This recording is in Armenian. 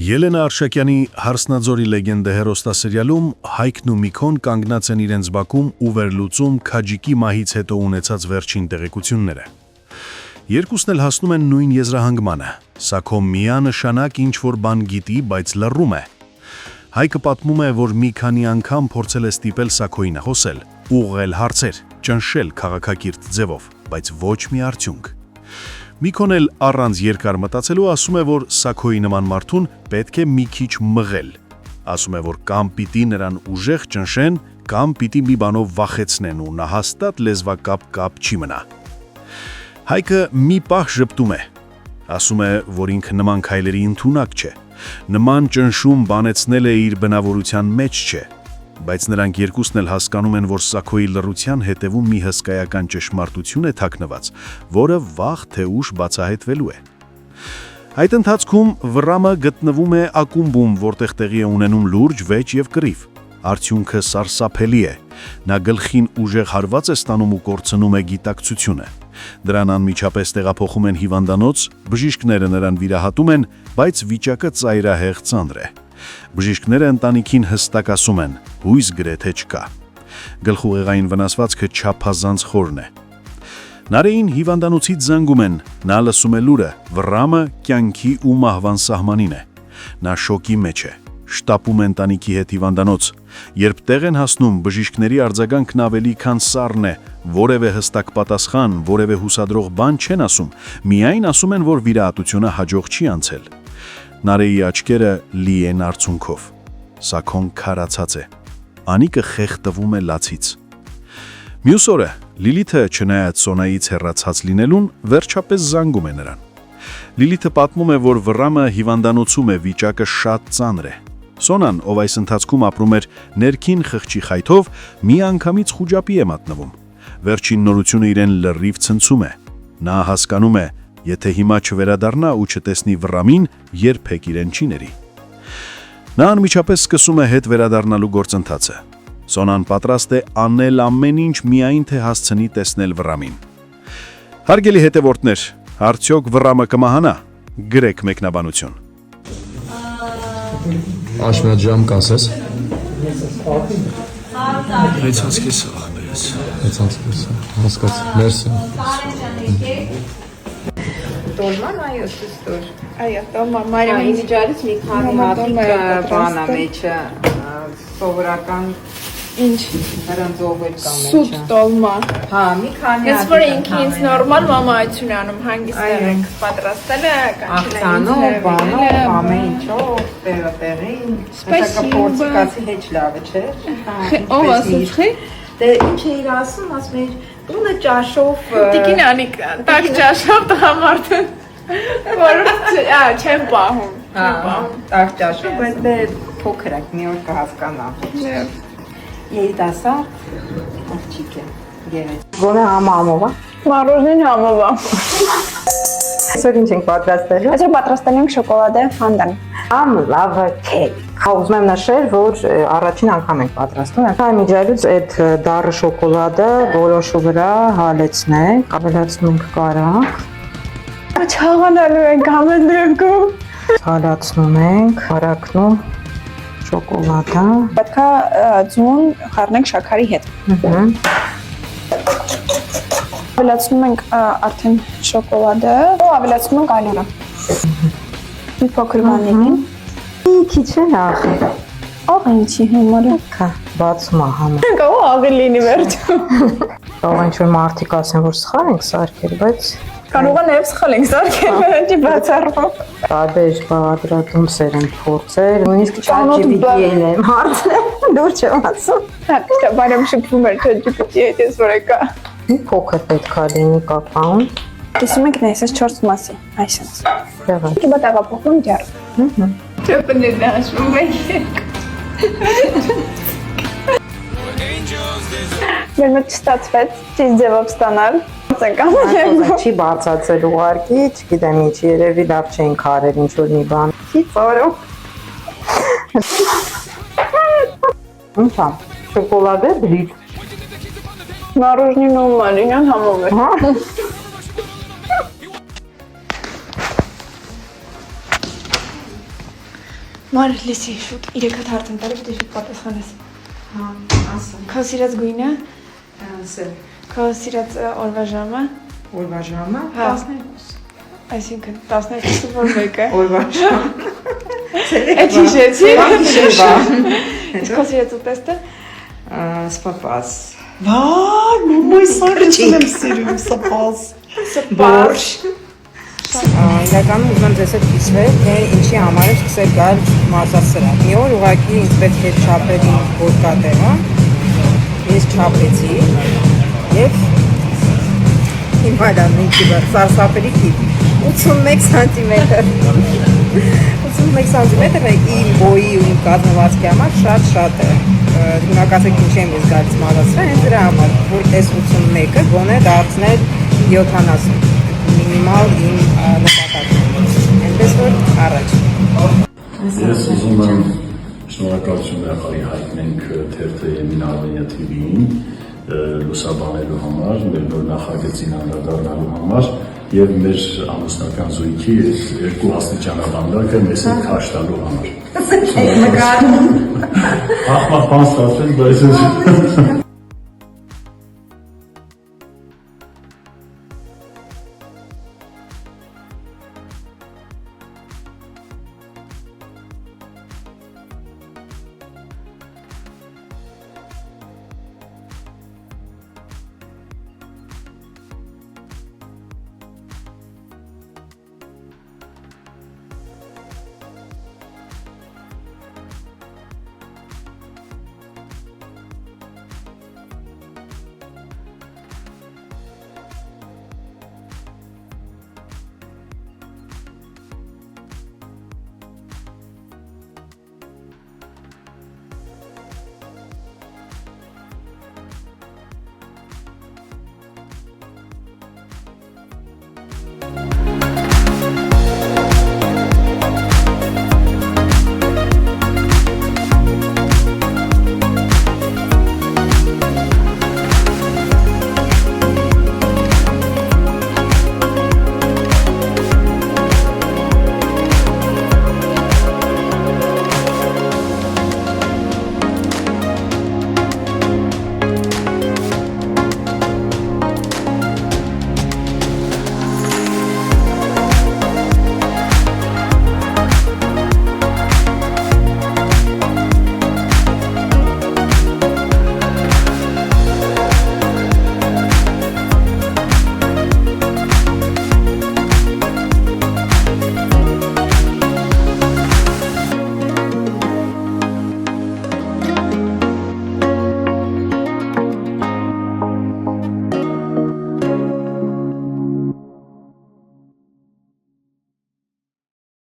Ելենա Արշակյանի «Հարսնաձորի լեգենդը» հեռուստասերիալում Հայկն ու Միքոն կանգնած են իրենց բակում ու վերլուծում Քաջիկի մահից հետո ունեցած վերջին տեղեկությունները։ Երկուսն էլ հասնում են նույն եզրահանգմանը, սակո միանշանակ ինչ-որ բան գիտի, բայց լռում է։ Հայկը պատմում է, որ մի քանի անգամ փորձել է ստիպել Սաքոյին խոսել, ուղղել հարցեր, ճնշել քաղաքակիրթ ձևով, բայց ոչ մի արդյունք։ Միքոն էլ առանց երկար մտածելու ասում է, որ Սաքոյի նման մարդուն պետք է մի քիչ մղել։ Ասում է, որ կամ պիտի նրան ուժեղ ճնշեն, կամ պիտի մի բանով վախեցնեն ու նա հաստատ լեզվակապ չի մնա։ Հայկը մի պահ ժպտում է։ Ասում է, որ ինքը նման քայլերի ընդունակ չէ։ Նման ճնշում բանեցնել է իր բնավորության մեջ չէ։ Բայց նրանք երկուսն էլ հասկանում են, որ Սաքոյի լռության հետևում մի հսկայական ճշմարտություն է թաքնված, որը վաղ թե ուշ բացահայտվելու է։ Այդ ընթացքում Վռամը գտնվում է ակումբում, որտեղ տեղի է ունենում լուրջ վեճ եւ կռիվ։ Արդյունքը սարսափելի է։ Նա գլխին ուժեղ հարված է ստանում ու կորցնում է գիտակցությունը։ Դրան անմիջապես տեղափոխում են հիվանդանոց, բժիշկները նրան վիրահատում են, բայց վիճակը ծայրահեղ ծանր է։ Բժիշկները ընտանիքին հստակ ասում են, հույս գրեթե չկա։ Գլխուղեղային վնասվածքը չափազանց խորն է։ Նարեին հիվանդանոցից զանգում են, նա լսում է լուրը, Վռամը կյանքի ու մահվան սահմանին է։ Նա շոկի մեջ է, շտապում է ընտանիքի հետ հիվանդանոց։ Երբ տեղ են հասնում, բժիշկների արձագանքն ավելի քան սառն է, որևէ հստակ պատասխան, որևէ հուսադրող բան չեն ասում, միայն ասում են, որ վիրահատությունը հաջող չի անցել։ Նարեի աչքերը լի են արցունքով։ Սաքոն քարացած է։ Անիկը խեղդվում է լացից։ Մյուս օրը Լիլիթը, չնայած Սոնայից հեռացած լինելուն, վերջապես զանգում է նրան։ Լիլիթը պատմում է, որ Վռամը հիվանդանոցում է, վիճակը շատ ծանր է։ Սոնան, ով այս ընթացքում ապրում էր ներքին խղճի խայթով, մի անգամից խուճապի է մատնվում։ Վերջին նորությունը իրեն լրիվ ցնցում է։ Նա հասկանում է, եթե հիմա չվերադառնա ու չտեսնի Վռամին, երբեք իրեն չի ների։ Նա անմիջապես սկսում է հետ վերադառնալու գործընթացը։ Սոնան պատրաստ է անել ամեն ինչ, միայն թե հասցնի տեսնել Վռամին։ Հարգելի հետևորդներ, արդյոք Վռամը կմահանա։ Գրեք մեկնաբանություն։ Աշմետ ժամ կասես։ Հեծանցքես աղբերս։ Հեծանցքես, հասկաց, մերսի։ Տոլման այո, սուստոր։ Այո, տոլմա, Մարիամին Ինձ ջարից մի քանի հատիկ բանա մեջը, սովորական ինչ հրանձով էլ կա սուտ մեջը։ տոլմա։ Հա, մի քանի Ես որ ինքը ինձ նորմալ մամայություն անում, հանգստել ենք պատրաստել է, աղցանով, բանով, ամեն ինչով, տեղին, հեսակա պորցիկացի հեչ լավ է, չէ։ Ով ասեցի։ Դե ինչ էիր ասում, ասում էիր, տունը ճաշով Տիկին Անիկ, տակ ճաշով տղամարդը, որ չեմ պահում։ Հա, տակ ճաշով, բայց դե փոքր եք, մի օր կհասկանամ։ Երիտասարդ աղջիկ է, գեղեցիկ։ Գոնե համամով, Մարոժնին համովա։ Այսօր ինչ ենք պատրաստել։ Այսօր պատրաստել ենք շոկոլադե ֆանդան։ Լավ քեյք։ Ուզում եմ նշել, որ առաջին անգամ ենք պատրաստում։ Այն միջայլուց այդ դառը շոկոլադը որոշու վրա հալեցնենք, ավելացնում ենք կարակ։ Չաղանալու ենք ամեն դեպքում։ Հալացնում ենք, հարակնում շոկոլադը։ Պետք է ձուն խառնենք շաքարի հետ։ Ավելացնում ենք արդեն շոկոլադը, ավելացնում ենք այլերը։ Մի փոքր վանիլին։ Քիչ է ախի։ Աղ ինչի հիմարը։ Կա, բացում ահամ։ Կա ու աղի լինի վերջում։ Կարող ինչ-որ մարդիկ ասեն, որ սխալ ենք սարքել, բայց Կարող է նաև սխալ ենք սարքել, վերջի բացառվում։ տարբեր բաղադրատոմսեր ենք փորձել, նույնիսկ ChatGPT-ել եմ հարցնել, դուր չեմ ասում։ Դա բարեմ շփվում էր ChatGPT-ի հետ, ես որ եկա։ Մի փոքր պետք է լինի կակաոն։ Տեսում եք նա այսպես 4 մասի, այսպես։ Եղա։ Իբա տեղափոխում ջար։ Չպնես դաշվում եք։ Մեր մոտ չստացվեց ճիշտ ձևով ստանալ։ Չի բացածել ուղարկի, չգիտեմ ինչ, երևի լավ չէինք արել ինչ-որ մի բան։ Չի ծորում։ Ինչ ամ, շոկոլադե բլիթ։ Մարոժնին ու Մարինյան համով է։ Մար լսի շուտ 3 հատ հարց եմ տալի, պետք է շուտ պատասխանես։ Հա, ասա։ Քո սիրած գույնը, Ասել։ քո սիրած օրվա ժամը, Օրվա ժամը Հա։ 12։ այսինքն 12-ը որ մեկը։ Օրվա ժամ։ Այդ հիշեցի։ Հիշեցի։ Քո սիրած ուտեստը, Սպապաս։ Վայ, մամայ սարճին եմ սիրում, սպաս։ Բորշ։ Իրականում ուզում եմ ձեզ հետ կիսվել, թե ինչի համար է սկսել գալ մարզասրահ։ Մի օր ուղղակի ինձ պետք է չափել իմ ոտկատեղը, ես չափեցի և իմ հայլանին կիբար, սարսապելի կիբ, 81 սանտիմետր, 81 սանտիմետր է իմ բոյի ու իմ կազմվածքի համար շատ է, դիմակացեք ինչ եմ ես գալիս մարզասրահ, հենց դրա համար, որ այս 81-ը գոնե դարձնել 70 մինիմալ իմ նպատակը, այնպես որ առաջ։ Ես ուզում եմ շնորհակալություն նախարի հայտնենք թերթը Եմին Արմենիա TV-ին լուսաբանելու համար, մեր նոր նախագծին անդրադառնալու համար եւ մեր ամուսնական զույգի այս երկու աստիճանաբանդակը մեզ հետ քաշ տալու համար։ Ահա, բան ստացել, բայց